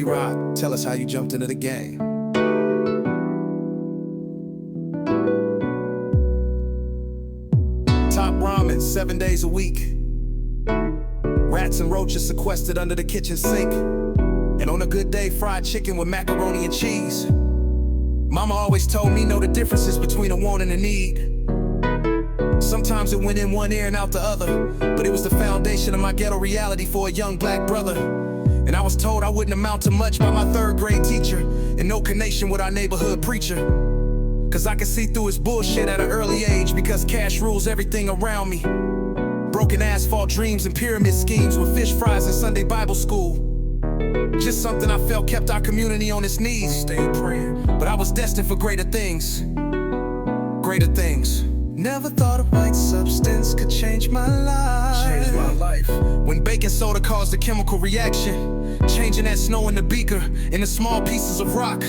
Rock, tell us how you jumped into the game. Top ramen 7 days a week. Rats and roaches sequestered under the kitchen sink. And on a good day, fried chicken with macaroni and cheese. Mama always told me know the differences between a want and a need. Sometimes it went in one ear and out the other, but it was the foundation of my ghetto reality for a young black brother. And I was told I wouldn't amount to much by my 3rd grade teacher, in no connection with our neighborhood preacher. Cause I could see through his bullshit at an early age, because cash rules everything around me. Broken asphalt dreams and pyramid schemes with fish fries and Sunday Bible school. Just something I felt kept our community on its knees. Stayed praying, but I was destined for greater things. Greater things. Never thought a white substance could change my life. Changed my life. When baking soda caused a chemical reaction, changing that snow in the beaker into small pieces of rock,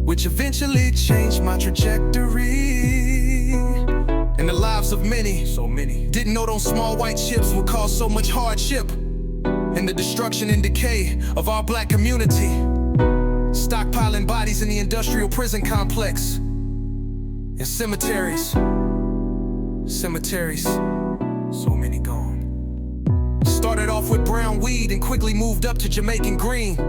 which eventually changed my trajectory and the lives of many. So many didn't know those small white chips would cause so much hardship and the destruction and decay of our black community. Stockpiling bodies in the industrial prison complex and cemeteries. Cemeteries, so many gone. Started off with brown weed and quickly moved up to Jamaican green.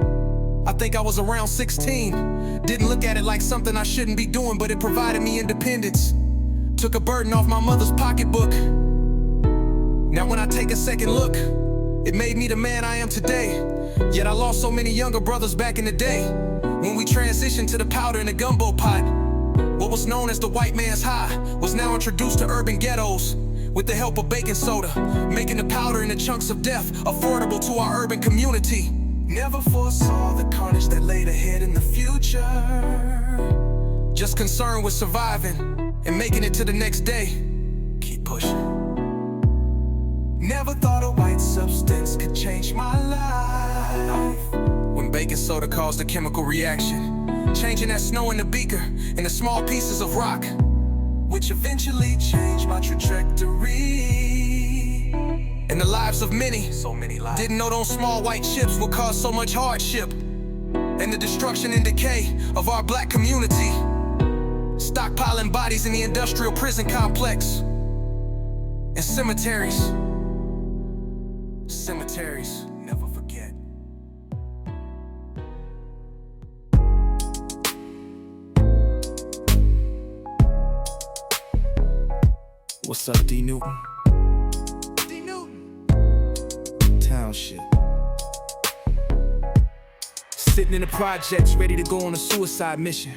I think I was around 16. Didn't look at it like something I shouldn't be doing, but it provided me independence. Took a burden off my mother's pocketbook. Now when I take a second look, it made me the man I am today. Yet I lost so many younger brothers back in the day, when we transitioned to the powder in the gumbo pot. What was known as the white man's high was now introduced to urban ghettos with the help of baking soda, making the powder in the chunks of death affordable to our urban community. Never foresaw the carnage that laid ahead in the future. Just concerned with surviving and making it to the next day. Keep pushing. Never thought a white substance could change my life. When baking soda caused a chemical reaction, changing that snow in the beaker into small pieces of rock, which eventually changed my trajectory and the lives of many. So many lives. Didn't know those small white chips would cause so much hardship and the destruction and decay of our black community. Stockpiling bodies in the industrial prison complex and cemeteries. Cemeteries, never forget. What's up, D. Newton? D. Newton. Town shit. Sitting in the projects, ready to go on a suicide mission.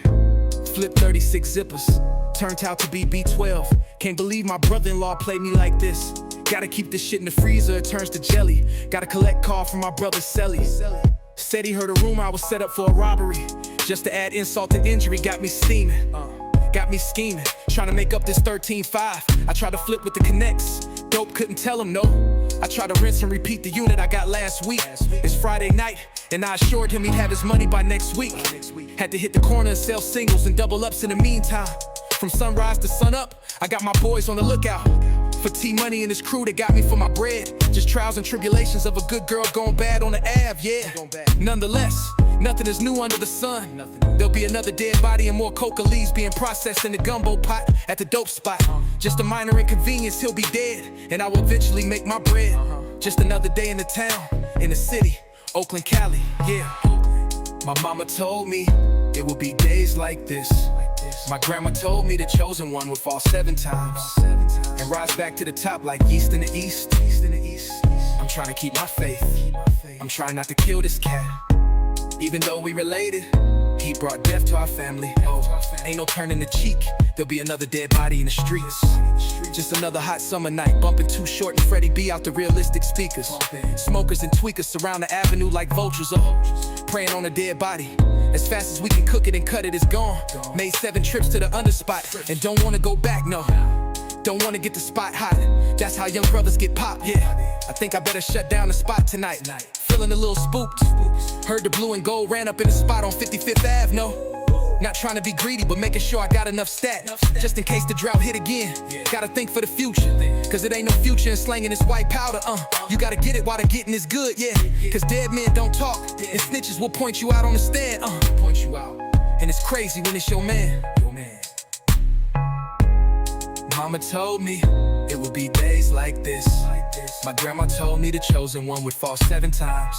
Flip 36 zippers, turned out to be B12. Can't believe my brother-in-law played me like this. Gotta keep this shit in the freezer, it turns to jelly. Gotta collect call from my brother Selly. Said he heard a rumor I was set up for a robbery. Just to add insult to injury, got me steaming. Got me scheming, trying to make up this 13-5. I tried to flip with the connects, dope couldn't tell him no. I tried to rinse and repeat the unit I got last week. It's Friday night, and I assured him he'd have his money by next week. Had to hit the corner and sell singles and double ups in the meantime. From sunrise to sun up, I got my boys on the lookout for T-Money and his crew that got me for my bread. Just trials and tribulations of a good girl going bad on the Ave, yeah. Nonetheless, nothing is new under the sun. There'll be another dead body and more coca leaves being processed in the gumbo pot at the dope spot. Just a minor inconvenience, he'll be dead, and I will eventually make my bread. Just another day in the town, in the city, Oakland, Cali, yeah. My mama told me it would be days like this. My grandma told me the chosen one would fall 7 times and rise back to the top like yeast in the east. I'm trying to keep my faith. I'm trying not to kill this cat. Even though we related, he brought death to our family. Oh, ain't no turning the cheek. There'll be another dead body in the streets. Just another hot summer night, bumping Too Short and Freddie B out the realistic speakers. Smokers and tweakers surround the avenue like vultures. Praying on a dead body. As fast as we can cook it and cut it, it's gone. Made 7 trips to the underspot and don't wanna go back, no. Don't wanna get the spot hot. That's how young brothers get popped, yeah. I think I better shut down the spot tonight. Feeling a little spooked. Heard the blue and gold ran up in the spot on 55th Ave, no. Not trying to be greedy, but making sure I got enough stat, just in case the drought hit again. Gotta think for the future, cause it ain't no future in slanging this white powder. You gotta get it while the getting is good, yeah. Cause dead men don't talk, and snitches will point you out on the stand. Point you out, and it's crazy when it's your man. Mama told me it would be days like this. My grandma told me the chosen one would fall 7 times.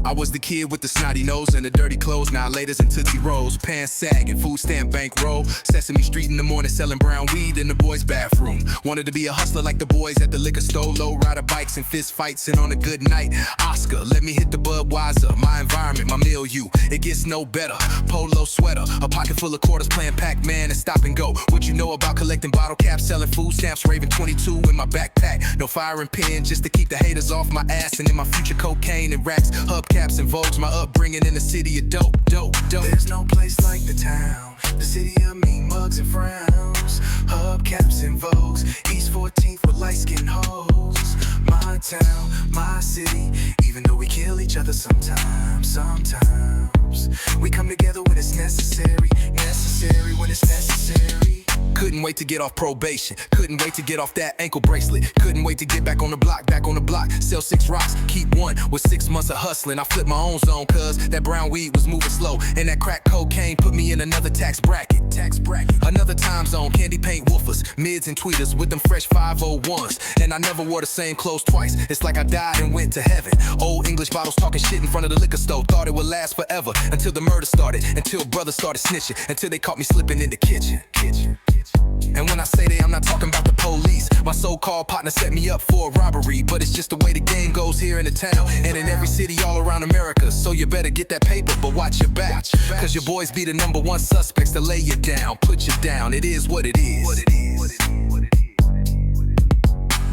I was the kid with the snotty nose and the dirty clothes. Now laters and Tootsie Rolls, pants sagging, food stamp bankroll. Sesame Street in the morning selling brown weed in the boys' bathroom. Wanted to be a hustler like the boys at the liquor store. Low rider bikes and fist fights, and on a good night, Oscar let me hit the Budweiser. My environment, my milieu, it gets no better. Polo sweater, a pocket full of quarters, playing Pac-Man and stop and go. What you know about collecting bottle caps, selling food stamps, raving 22 in my backpack. No firing pin, just to keep the haters off my ass. And in my future, cocaine and racks, hubcaps and Vogues. My upbringing in the city of dope. There's no place like the town, the city of mean mugs and frowns, hubcaps and Vogues, East 14th with light-skinned hoes. My town, my city, even though we kill each other sometimes, we come together when it's necessary when it's necessary. Couldn't wait to get off probation, couldn't wait to get off that ankle bracelet, couldn't wait to get back on the block, sell 6 rocks, keep 1. With 6 months of hustling, I flipped my own zone, cause that brown weed was moving slow, and that crack cocaine put me in another tax bracket. Another time zone, candy paint woofers, mids and tweeters with them fresh 501s, and I never wore the same clothes twice. It's like I died and went to heaven. Old English bottles talking shit in front of the liquor store, thought it would last forever, until the murder started, until brothers started snitching, until they caught me slipping in the kitchen. And when I say they, I'm not talking about the police. My so-called partner set me up for a robbery, but it's just the way the game goes here in the town and in every city all around America. So you better get that paper, but watch your back, cause your boys be the #1 suspects to lay you down, put you down. It is what it is.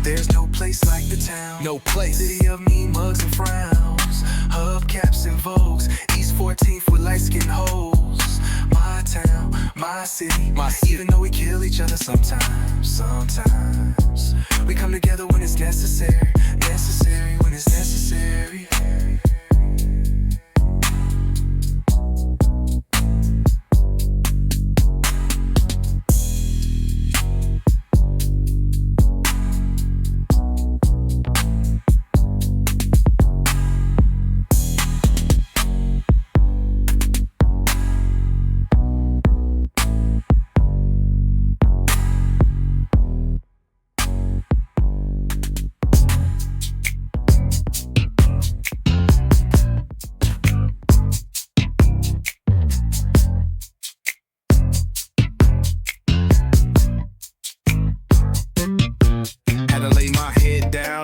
There's no place like the town, no place. City of mean mugs and frowns, hubcaps and Vogues, East 14th with light-skinned hoes. My town, my city, even though we kill each other sometimes, we come together when it's necessary when it's necessary.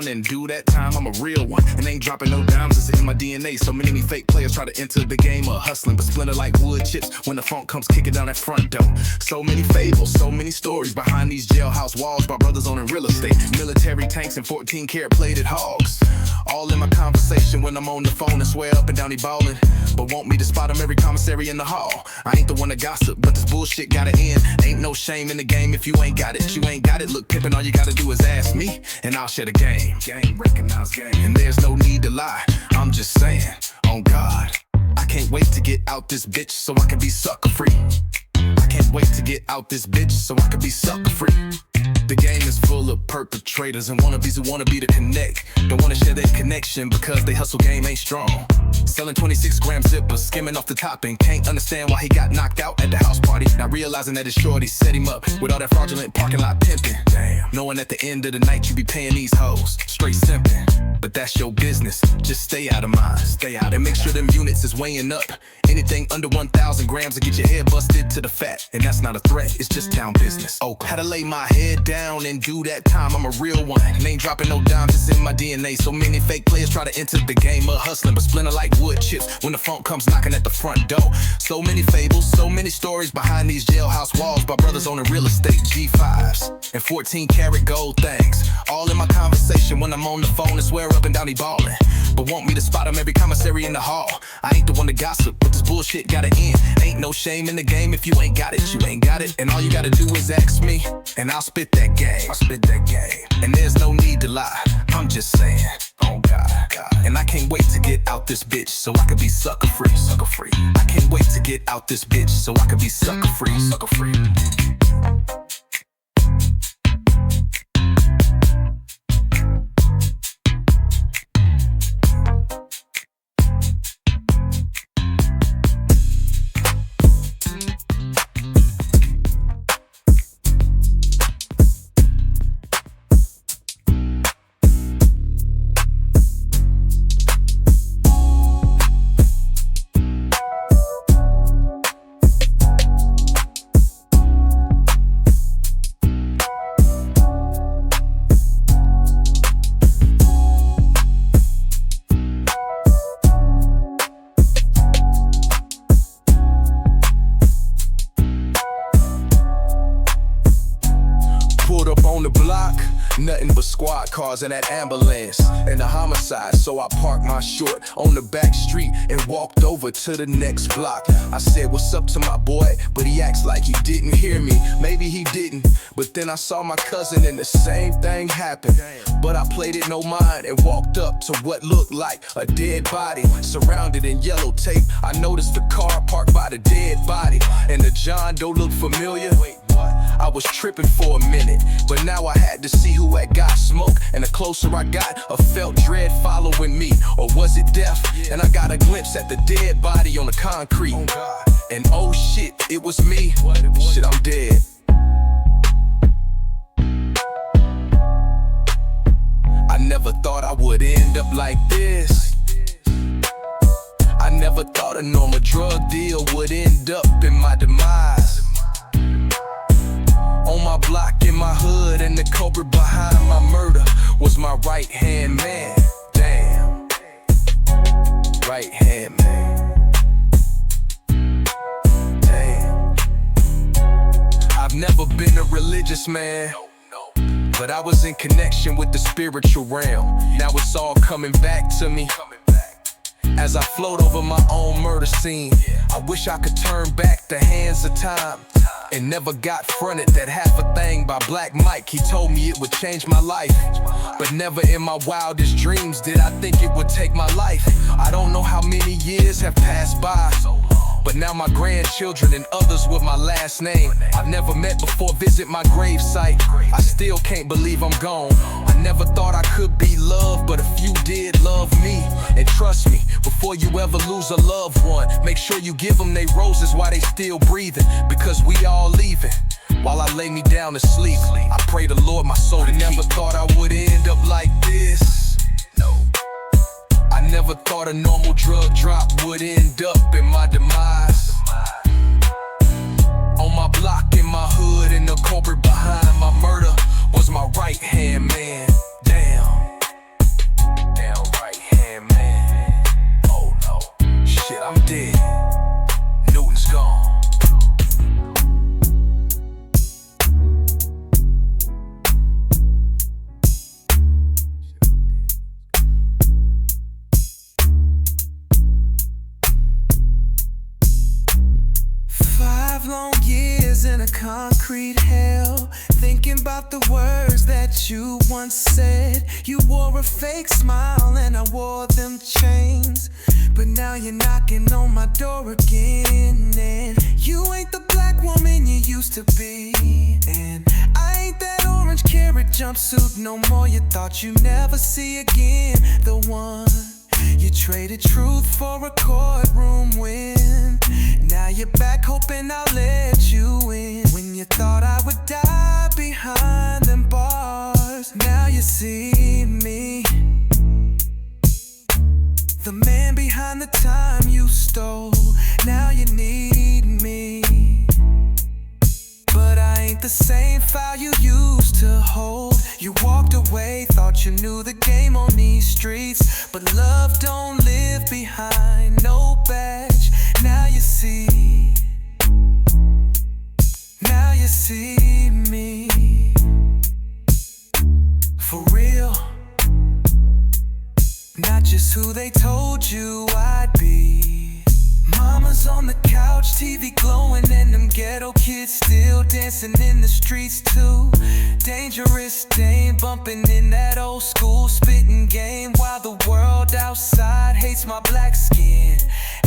And do that time, I'm a real one, and ain't dropping no dimes, it's in my DNA. So many me fake players try to enter the game of hustling, but splinter like wood chips when the funk comes kicking down that front door. So many fables, so many stories behind these jailhouse walls by brothers owning real estate, military tanks and 14-karat plated hogs. All in my conversation when I'm on the phone and swear up and down he ballin', but want me to spot him every commissary in the hall. I ain't the one to gossip, but this bullshit gotta end. Ain't no shame in the game if you ain't got it. You ain't got it, look pimpin', all you gotta do is ask me, and I'll share the game. Recognize game. And there's no need to lie, I'm just saying, on God, I can't wait to get out this bitch so I can be sucker free. I can't wait to get out this bitch so I can be sucker free. The game is full of perpetrators and wannabes who wanna be to connect. Don't wanna share their connection because they hustle game ain't strong. Selling 26-gram zippers, skimming off the top and can't understand why he got knocked out at the house party. Not realizing that his shorty set him up with all that fraudulent parking lot pimping. Damn. Knowing at the end of the night you be paying these hoes, straight simping. But that's your business, just stay out of mine. Stay out and make sure them units is weighing up. Anything under 1,000 grams will get your head busted to the fat. And that's not a threat, it's just town business. Had to lay my head down and do that time, I'm a real one. And ain't dropping no dimes, it's in my DNA. So many fake players try to enter the game of hustling, but splinter like wood chips when the phone comes knocking at the front door. So many fables, so many stories behind these jailhouse walls by brothers owning real estate G5s and 14-karat gold things. All in my conversation when I'm on the phone and swear up and down he ballin', but want me to spot him every commissary in the hall. I ain't the one to gossip, but this bullshit gotta end. Ain't no shame in the game if you ain't got it, you ain't got it. And all you gotta do is ask me, and I'll spit that game. I'll spit that game. And there's no need to lie, I'm just saying, oh God. And I can't wait to get out this bitch so I could be sucker free, sucker free. I can't wait to get out this bitch so I could be sucker free, sucker free. On the block, nothing but squad cars and that ambulance and a homicide. So I parked my short on the back street and walked over to the next block. I said, what's up to my boy? But he acts like he didn't hear me. Maybe he didn't, but then I saw my cousin and the same thing happened. But I played it no mind and walked up to what looked like a dead body surrounded in yellow tape. I noticed the car parked by the dead body and the John Doe looked familiar. I was tripping for a minute, but now I had to see who had got smoked. And the closer I got, I felt dread following me. Or was it death? And I got a glimpse at the dead body on the concrete. And oh shit, it was me. Shit, I'm dead. I never thought I would end up like this. I never thought a normal drug deal would end up in my demise. On my block, in my hood, and the culprit behind my murder was my right-hand man. Damn. Right-hand man. Damn. I've never been a religious man, but I was in connection with the spiritual realm. Now it's all coming back to me as I float over my own murder scene. I wish I could turn back the hands of time and never got fronted that half a thing by Black Mike. He told me it would change my life, but never in my wildest dreams did I think it would take my life. I don't know how many years have passed by, but now my grandchildren and others with my last name I've never met before visit my gravesite. I still can't believe I'm gone. I never thought I could be loved, but a few did love me. And trust me, before you ever lose a loved one, make sure you give them they roses while they still breathing, because we all leaving. While I lay me down to sleep, I pray the Lord my soul to keep. I never thought I would end up like this. No. I never thought a normal drug drop would end up in my demise. On my block, in my hood, and the culprit behind my murder was my right-hand man. Damn. Damn right-hand man. Oh no. Shit, I'm dead. Newton's gone. Long years in a concrete hell, thinking about the words that you once said. You wore a fake smile and I wore them chains, but now you're knocking on my door again. And you ain't the black woman you used to be, and I ain't that orange orange carrot jumpsuit, no more. You thought you'd never see again the one. You traded truth for a courtroom win. Now you're back hoping I'll let you in. When you thought I would die behind them bars, now you see me, the man behind the time you stole. Now you need me, but I ain't the same file you used to hold. You walked away, thought you knew the game on these streets, but love don't live behind no badge. Now you see, now you see me, for real, not just who they told you I'd be. Mama's on the couch, TV glowing, and them ghetto kids still dancing in the streets too. Dangerous Dame bumping in that old school spitting game, while the world outside hates my black skin.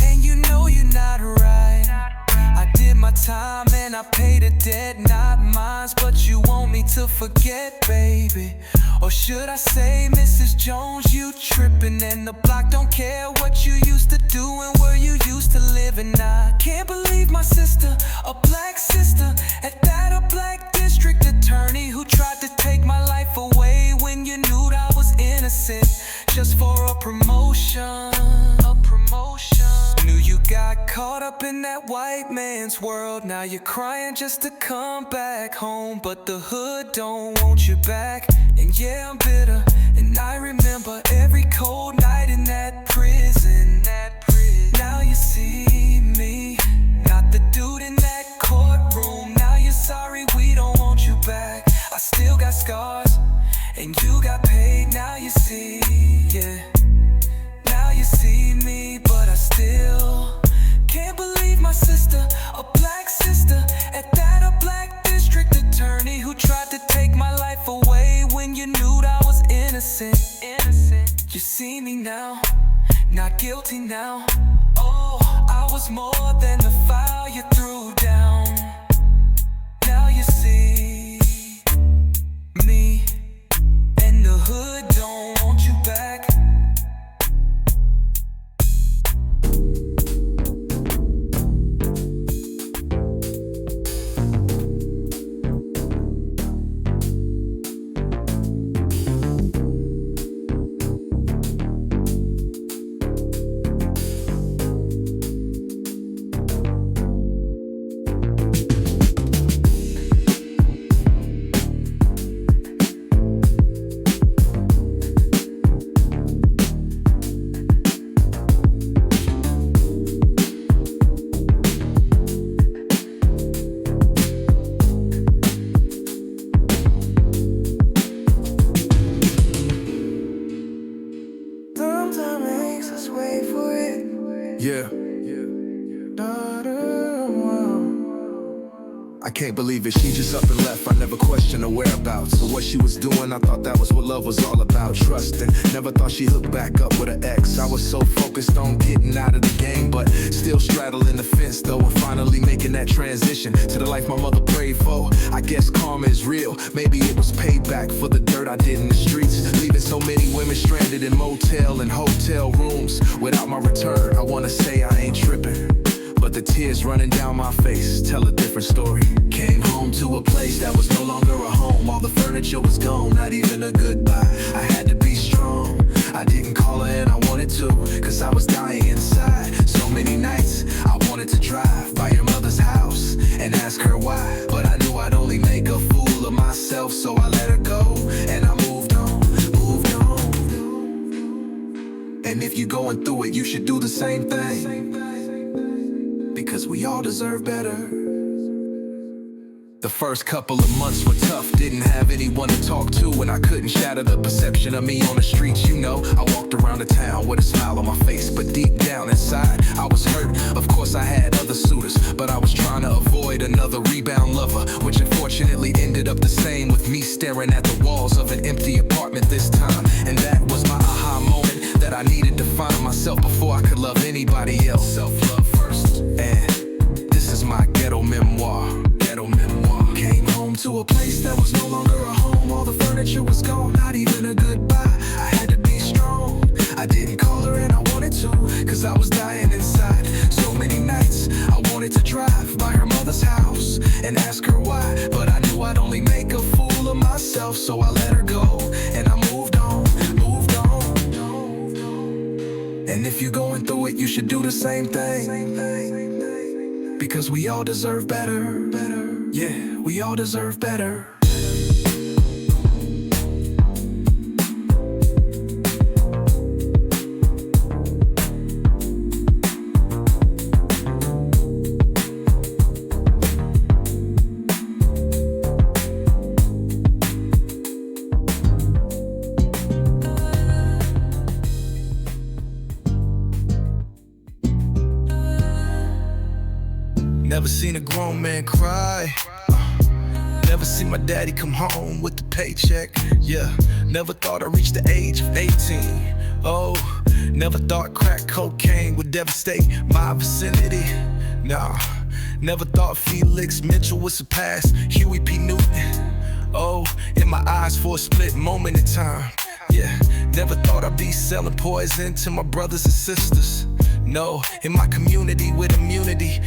And you know you're not right. I did my time and I paid a debt, not mine, but you want me to forget, baby. Or should I say, Mrs. Jones, you trippin', and the block don't care what you used to do and where you used to live. And I can't believe my sister, a black sister, at that, a black district attorney who tried to take my life away when you knew I was innocent, just for a promotion. Knew you got caught up in that white man's world. Now you're crying just to come back home, but the hood don't want you back. And yeah, I'm bitter, and I remember every cold night in that prison. Now you see me, not the dude in that courtroom. Now you're sorry, we don't want you back. I still got scars, and you got paid. Now you see, yeah. Now you see me, but I still can't believe my sister, a black sister, at that, a black district attorney who tried to take my life away when you knew I was innocent. You see me now, not guilty now. Oh, I was more than the file you threw down. Now you see me, and the hood don't want you back. Yeah. I can't believe it, she just up and left. I never questioned her whereabouts, but what she was doing, I thought that was what love was all about. Trusting, never thought she'd hook back up with an ex. I was so focused on getting out of the game, but still straddling the fence though, and finally making that transition to the life my mother prayed for. I guess karma is real, maybe it was payback for the dirt I did in the streets, leaving so many women stranded in motel and hotel rooms without my return. I wanna say I ain't tripping, but the tears running down my face tell a different story. Came home to a place that was no longer a home. All the furniture was gone, not even a goodbye. I had to be strong, I didn't call her and I wanted to, cause I was dying inside. So many nights I wanted to drive by your mother's house and ask her why, but I knew I'd only make a fool of myself. So I let her go and I moved on. And if you're going through it, you should do the same thing, because we all deserve better. The first couple of months were tough, didn't have anyone to talk to, and I couldn't shatter the perception of me on the streets. You know, I walked around the town with a smile on my face, but deep down inside, I was hurt. Of course I had other suitors, but I was trying to avoid another rebound lover, which unfortunately ended up the same, with me staring at the walls of an empty apartment this time. And that was my aha moment, that I needed to find myself before I could love anybody else. Self-love first. And this is my ghetto memoir. Came home to to a place that was no longer a home. All the furniture was gone, not even a goodbye. I had to be strong. I didn't call her and I wanted to, cause I was dying inside. So many nights I wanted to drive by her mother's house and ask her why, but I knew I'd only make a fool of myself. So I let her go and I moved on, moved on. And if you're going through it, you should do the same thing, because we all deserve better. Yeah, we all deserve better. Never seen a grown man cry. Never seen my daddy come home with the paycheck. Yeah, never thought I'd reach the age of 18. Oh, never thought crack cocaine would devastate my vicinity. Nah, never thought Felix Mitchell would surpass Huey P. Newton. Oh, in my eyes for a split moment in time. Yeah, never thought I'd be selling poison to my brothers and sisters. No, in my community with immunity.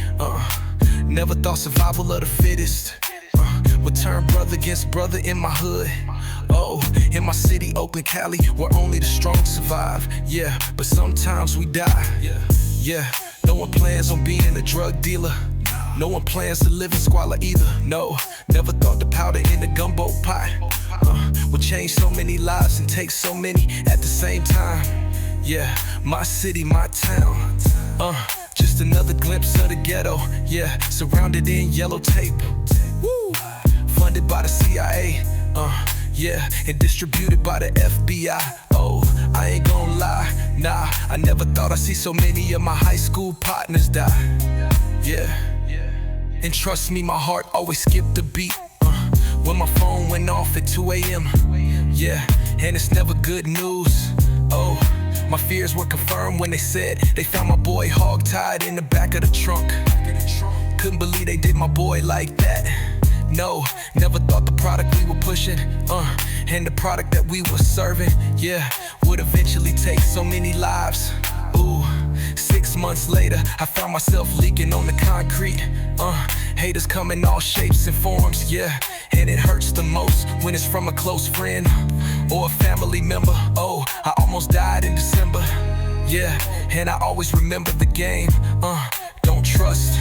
Never thought survival of the fittest would turn brother against brother in my hood. Oh, in my city, Oakland, Cali, where only the strong survive. Yeah, but sometimes we die. Yeah, no one plans on being a drug dealer. No one plans to live in squalor either. No, never thought the powder in the gumbo pot would change so many lives and take so many at the same time. Yeah, my city, my town. Just another glimpse of the ghetto. Yeah, surrounded in yellow tape. Woo! Funded by the CIA. Yeah, and distributed by the FBI. Oh, I ain't gonna lie. Nah, I never thought I'd see so many of my high school partners die. Yeah, and trust me, my heart always skipped a beat when my phone went off at 2 a.m. Yeah, and it's never good news. Oh, my fears were confirmed when they said they found my boy hog-tied in the back of the trunk. Couldn't believe they did my boy like that. No, never thought the product we were pushing, and the product that we were serving, yeah, would eventually take so many lives. Ooh, 6 months later, I found myself leaking on the concrete. Haters come in all shapes and forms, yeah, and it hurts the most when it's from a close friend or a family member. Oh, I almost died in December. Yeah, and I always remember the game. Don't trust.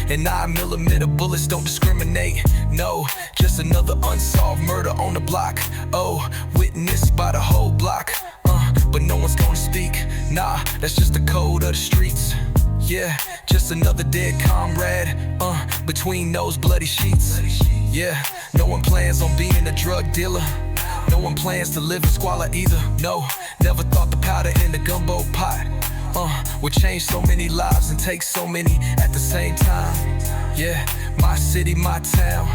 And 9mm bullets don't discriminate. No, just another unsolved murder on the block. Oh, witnessed by the whole block. But no one's gonna speak. Nah, that's just the code of the streets. Yeah, just another dead comrade between those bloody sheets. Yeah, no one plans on being a drug dealer. No one plans to live in squalor either. No, never thought the powder in the gumbo pot would change so many lives and take so many at the same time. Yeah, my city, my town.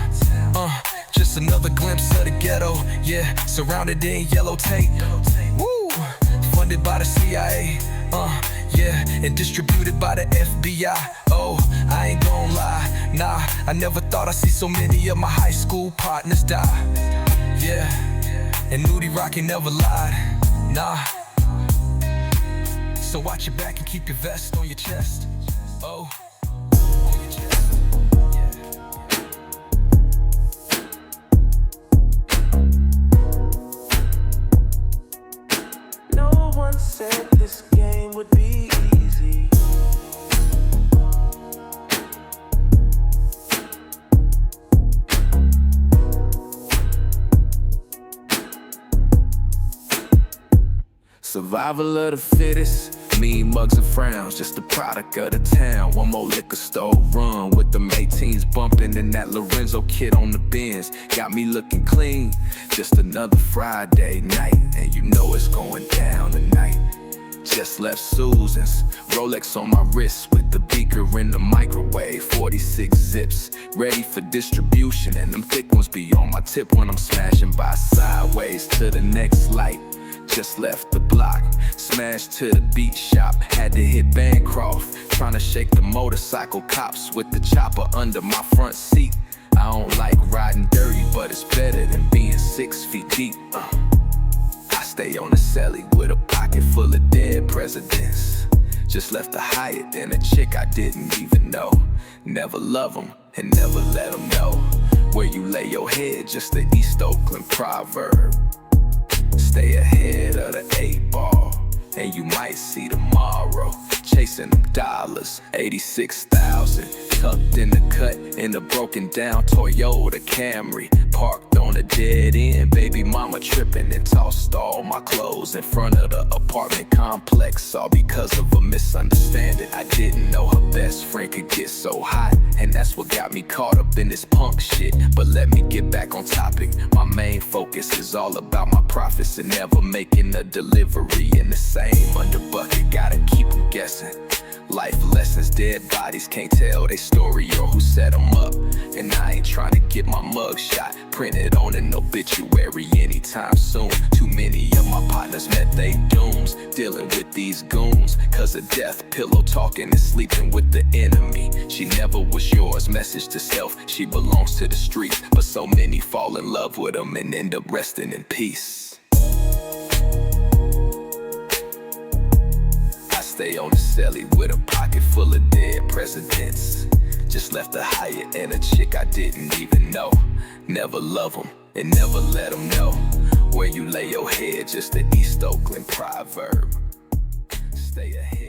Just another glimpse of the ghetto. Yeah, surrounded in yellow tape. Woo, funded by the CIA. Yeah, and distributed by the FBI. Oh, I ain't gon' lie. Nah, I never thought I'd see so many of my high school partners die. Yeah, and Nudie Rocky never lied. Nah. So watch your back and keep your vest on your chest. Oh, on your chest. No one said this game would be easy. Survival of the fittest, mean mugs and frowns, just the product of the town. One more liquor store run with them 18s bumping and that Lorenzo kid on the Benz. Got me looking clean, just another Friday night, and you know it's going down tonight. Just left Susan's, Rolex on my wrist with the beaker in the microwave. 46 zips, ready for distribution, and them thick ones be on my tip when I'm smashing by sideways to the next light. Just left the block, smashed to the beat shop, had to hit Bancroft, trying to shake the motorcycle cops with the chopper under my front seat. I don't like riding dirty, but it's better than being 6 feet deep. I stay on the celly with a pocket full of dead presidents. Just left the Hyatt and a chick I didn't even know. Never love 'em and never let 'em know. Where you lay your head, just the East Oakland proverb. Stay ahead of the 8 ball, and you might see tomorrow. Chasing them dollars, 86,000 tucked in the cut in a broken down Toyota Camry. Parked on a dead end, baby mama tripping and tossed all my clothes in front of the apartment complex, all because of a misunderstanding. I didn't know her best friend could get so hot, and that's what got me caught up in this punk shit. But let me get back on topic. My main focus is all about my profits and never making a delivery in the same underbucket. Gotta keep 'em guessing. Life lessons, dead bodies can't tell their story or who set them up. And I ain't trying to get my mug shot printed on an obituary anytime soon. Too many of my partners met they dooms dealing with these goons. Cause of death, pillow talking and sleeping with the enemy. She never was yours, message to self. She belongs to the streets, but so many fall in love with them and end up resting in peace. Stay on the celly with a pocket full of dead presidents. Just left the Hyatt and a chick I didn't even know. Never love 'em and never let 'em know. Where you lay your head, just the East Oakland proverb. Stay ahead.